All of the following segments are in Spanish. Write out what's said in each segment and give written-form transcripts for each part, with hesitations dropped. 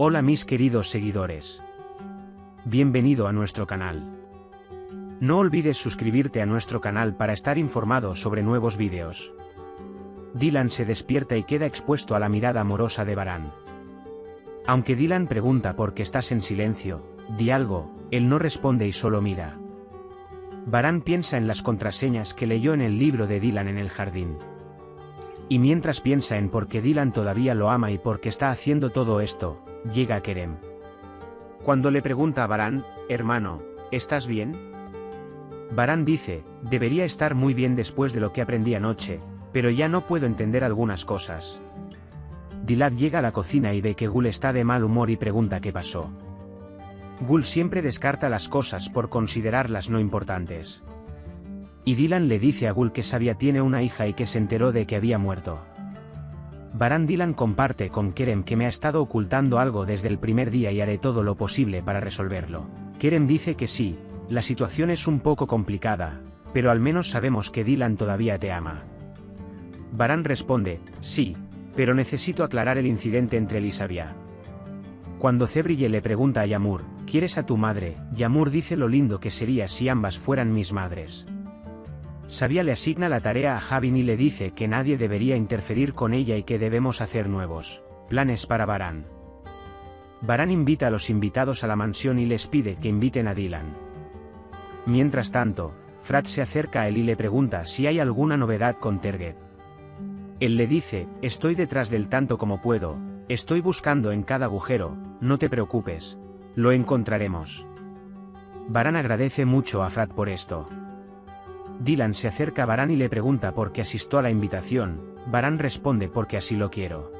Hola mis queridos seguidores. Bienvenido a nuestro canal. No olvides suscribirte a nuestro canal para estar informado sobre nuevos vídeos. Dylan se despierta y queda expuesto a la mirada amorosa de Varán. Aunque Dylan pregunta por qué estás en silencio, di algo, él no responde y solo mira. Varán piensa en las contraseñas que leyó en el libro de Dylan en el jardín. Y mientras piensa en por qué Dylan todavía lo ama y por qué está haciendo todo esto, llega Kerem. Cuando le pregunta a Varán, hermano, ¿estás bien? Varán dice, debería estar muy bien después de lo que aprendí anoche, pero ya no puedo entender algunas cosas. Dylan llega a la cocina y ve que Gul está de mal humor y pregunta qué pasó. Gul siempre descarta las cosas por considerarlas no importantes. Y Dylan le dice a Gul que Sabia tiene una hija y que se enteró de que había muerto. Varán Dylan comparte con Kerem que me ha estado ocultando algo desde el primer día y haré todo lo posible para resolverlo. Kerem dice que sí, la situación es un poco complicada, pero al menos sabemos que Dylan todavía te ama. Varán responde, sí, pero necesito aclarar el incidente entre él y Sabia. Cuando Cebrille le pregunta a Yamur, ¿quieres a tu madre? Yamur dice lo lindo que sería si ambas fueran mis madres. Sabia le asigna la tarea a Javin y le dice que nadie debería interferir con ella y que debemos hacer nuevos planes para Varán. Varán invita a los invitados a la mansión y les pide que inviten a Dylan. Mientras tanto, Frat se acerca a él y le pregunta si hay alguna novedad con Terget. Él le dice, estoy detrás del tanto como puedo, estoy buscando en cada agujero, no te preocupes, lo encontraremos. Varán agradece mucho a Frat por esto. Dylan se acerca a Varán y le pregunta por qué asistió a la invitación. Varán responde porque así lo quiero.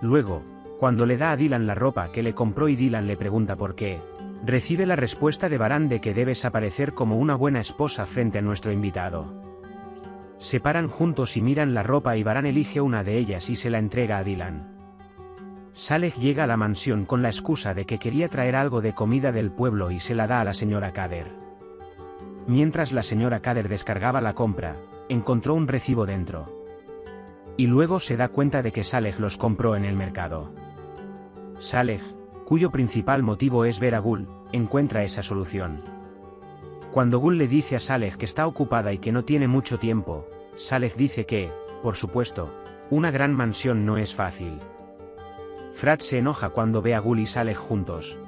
Luego, cuando le da a Dylan la ropa que le compró y Dylan le pregunta por qué, recibe la respuesta de Varán de que debes aparecer como una buena esposa frente a nuestro invitado. Se paran juntos y miran la ropa y Varán elige una de ellas y se la entrega a Dylan. Saleh llega a la mansión con la excusa de que quería traer algo de comida del pueblo y se la da a la señora Kader. Mientras la señora Kader descargaba la compra, encontró un recibo dentro. Y luego se da cuenta de que Saleh los compró en el mercado. Saleh, cuyo principal motivo es ver a Gul, encuentra esa solución. Cuando Gul le dice a Saleh que está ocupada y que no tiene mucho tiempo, Saleh dice que, por supuesto, una gran mansión no es fácil. Frat se enoja cuando ve a Gul y Saleh juntos.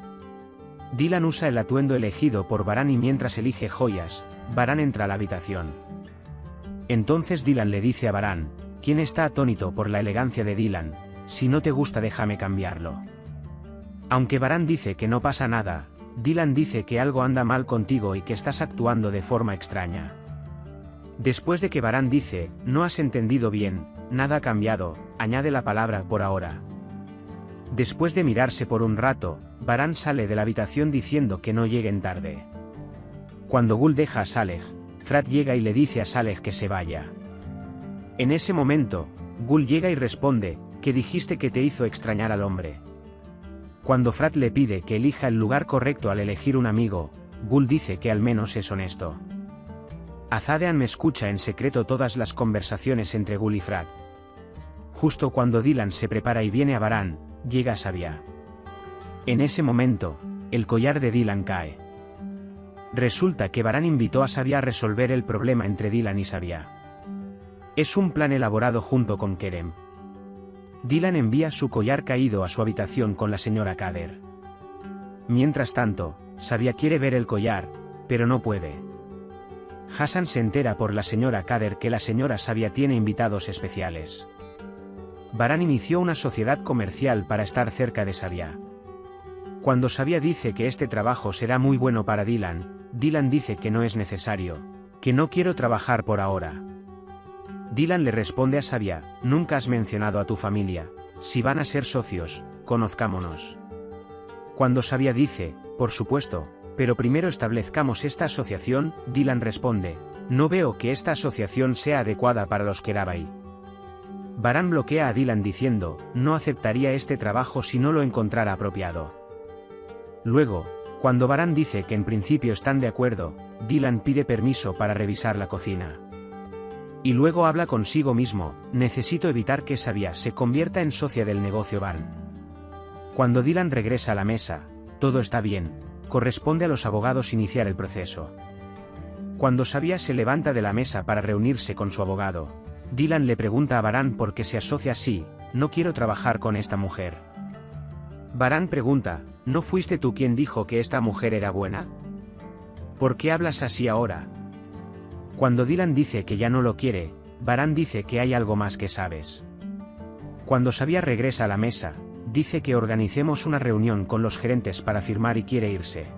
Dylan usa el atuendo elegido por Varán y mientras elige joyas, Varán entra a la habitación. Entonces Dylan le dice a Varán, quien está atónito por la elegancia de Dylan, si no te gusta déjame cambiarlo. Aunque Varán dice que no pasa nada, Dylan dice que algo anda mal contigo y que estás actuando de forma extraña. Después de que Varán dice, no has entendido bien, nada ha cambiado, añade la palabra por ahora. Después de mirarse por un rato, Varán sale de la habitación diciendo que no lleguen tarde. Cuando Gul deja a Saleh, Frat llega y le dice a Saleh que se vaya. En ese momento, Gul llega y responde, que dijiste que te hizo extrañar al hombre. Cuando Frat le pide que elija el lugar correcto al elegir un amigo, Gul dice que al menos es honesto. Azadean me escucha en secreto todas las conversaciones entre Gul y Frat. Justo cuando Dylan se prepara y viene a Varán, llega Sabia. En ese momento, el collar de Dylan cae. Resulta que Varán invitó a Sabia a resolver el problema entre Dylan y Sabia. Es un plan elaborado junto con Kerem. Dylan envía su collar caído a su habitación con la señora Kader. Mientras tanto, Sabia quiere ver el collar, pero no puede. Hassan se entera por la señora Kader que la señora Sabia tiene invitados especiales. Varán inició una sociedad comercial para estar cerca de Sabia. Cuando Sabia dice que este trabajo será muy bueno para Dylan, Dylan dice que no es necesario, que no quiero trabajar por ahora. Dylan le responde a Sabia, nunca has mencionado a tu familia, si van a ser socios, conozcámonos. Cuando Sabia dice, por supuesto, pero primero establezcamos esta asociación, Dylan responde, no veo que esta asociación sea adecuada para los Kerabai. Varán bloquea a Dylan diciendo, no aceptaría este trabajo si no lo encontrara apropiado. Luego, cuando Varán dice que en principio están de acuerdo, Dylan pide permiso para revisar la cocina. Y luego habla consigo mismo, necesito evitar que Sabia se convierta en socia del negocio Van. Cuando Dylan regresa a la mesa, todo está bien, corresponde a los abogados iniciar el proceso. Cuando Xavier se levanta de la mesa para reunirse con su abogado, Dylan le pregunta a Baran por qué se asocia así: no quiero trabajar con esta mujer. Baran pregunta: ¿no fuiste tú quien dijo que esta mujer era buena? ¿Por qué hablas así ahora? Cuando Dylan dice que ya no lo quiere, Baran dice que hay algo más que sabes. Cuando Xavier regresa a la mesa, dice que organicemos una reunión con los gerentes para firmar y quiere irse.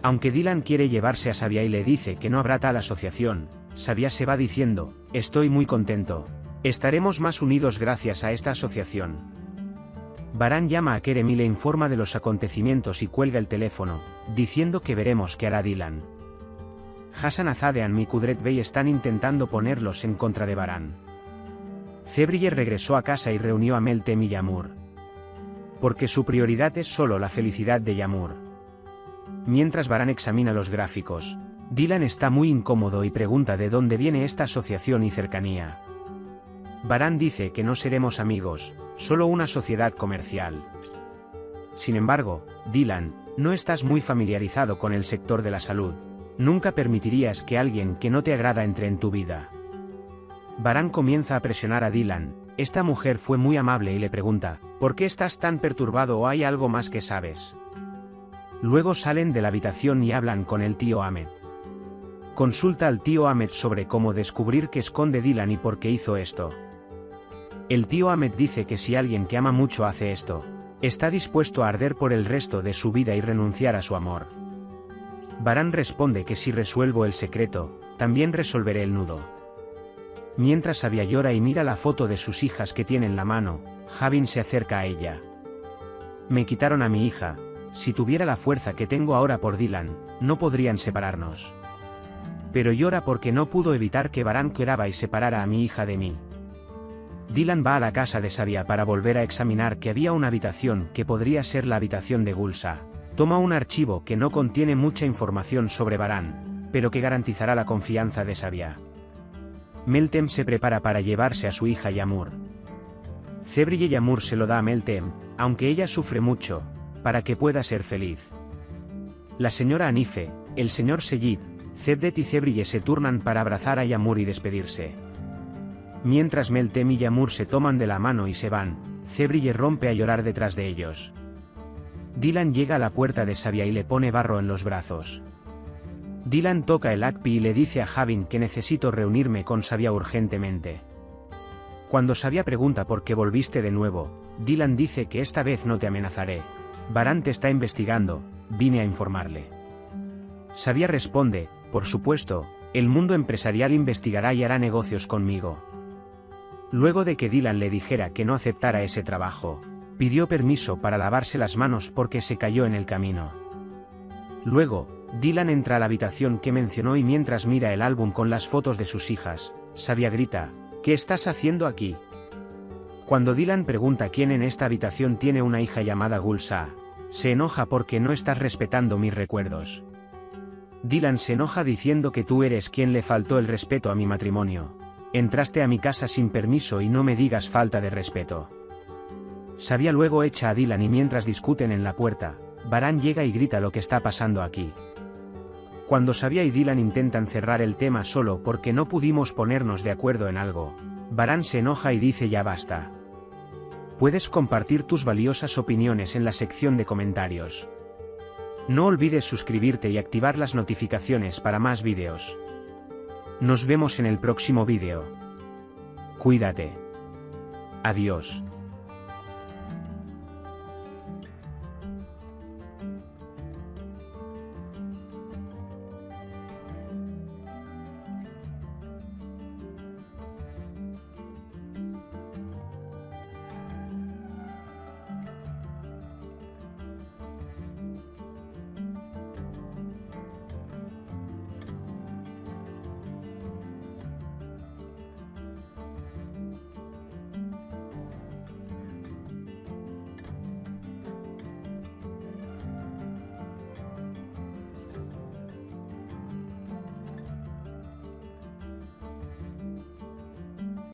Aunque Dylan quiere llevarse a Xavier y le dice que no habrá tal asociación, Xavier se va diciendo: estoy muy contento. Estaremos más unidos gracias a esta asociación. Baran llama a Kerem y le informa de los acontecimientos y cuelga el teléfono, diciendo que veremos qué hará Dylan. Hassan Azadean y Kudret Bey están intentando ponerlos en contra de Baran. Zebriye regresó a casa y reunió a Meltem y Yamur. Porque su prioridad es solo la felicidad de Yamur. Mientras Baran examina los gráficos, Dylan está muy incómodo y pregunta de dónde viene esta asociación y cercanía. Baran dice que no seremos amigos, solo una sociedad comercial. Sin embargo, Dylan, no estás muy familiarizado con el sector de la salud. Nunca permitirías que alguien que no te agrada entre en tu vida. Baran comienza a presionar a Dylan. Esta mujer fue muy amable y le pregunta: ¿por qué estás tan perturbado o hay algo más que sabes? Luego salen de la habitación y hablan con el tío Ahmed. Consulta al tío Ahmed sobre cómo descubrir qué esconde Dylan y por qué hizo esto. El tío Ahmed dice que si alguien que ama mucho hace esto, está dispuesto a arder por el resto de su vida y renunciar a su amor. Baran responde que si resuelvo el secreto, también resolveré el nudo. Mientras Xavier llora y mira la foto de sus hijas que tiene en la mano, Javin se acerca a ella. Me quitaron a mi hija. Si tuviera la fuerza que tengo ahora por Dylan, no podrían separarnos. Pero llora porque no pudo evitar que Baran queraba y separara a mi hija de mí. Dylan va a la casa de Xavier para volver a examinar que había una habitación que podría ser la habitación de Gulsa. Toma un archivo que no contiene mucha información sobre Baran, pero que garantizará la confianza de Xavier. Meltem se prepara para llevarse a su hija Yamur. Zebriye Yamur se lo da a Meltem, aunque ella sufre mucho, para que pueda ser feliz. La señora Anife, el señor Seyid, Cevdet y Zebriye se turnan para abrazar a Yamur y despedirse. Mientras Meltem y Yamur se toman de la mano y se van, Zebriye rompe a llorar detrás de ellos. Dylan llega a la puerta de Xavier y le pone barro en los brazos. Dylan toca el ACPI y le dice a Javin que necesito reunirme con Xavier urgentemente. Cuando Xavier pregunta por qué volviste de nuevo, Dylan dice que esta vez no te amenazaré. Baran te está investigando, vine a informarle. Xavier responde: por supuesto, el mundo empresarial investigará y hará negocios conmigo. Luego de que Dylan le dijera que no aceptara ese trabajo, pidió permiso para lavarse las manos porque se cayó en el camino. Luego, Dylan entra a la habitación que mencionó y mientras mira el álbum con las fotos de sus hijas, Xavier grita: ¿qué estás haciendo aquí? Cuando Dylan pregunta quién en esta habitación tiene una hija llamada Gulsa, se enoja porque no estás respetando mis recuerdos. Dylan se enoja diciendo que tú eres quien le faltó el respeto a mi matrimonio. Entraste a mi casa sin permiso y no me digas falta de respeto. Xavier luego echa a Dylan y mientras discuten en la puerta, Baran llega y grita lo que está pasando aquí. Cuando Xavier y Dylan intentan cerrar el tema solo porque no pudimos ponernos de acuerdo en algo, Baran se enoja y dice ya basta. Puedes compartir tus valiosas opiniones en la sección de comentarios. No olvides suscribirte y activar las notificaciones para más vídeos. Nos vemos en el próximo vídeo. Cuídate. Adiós.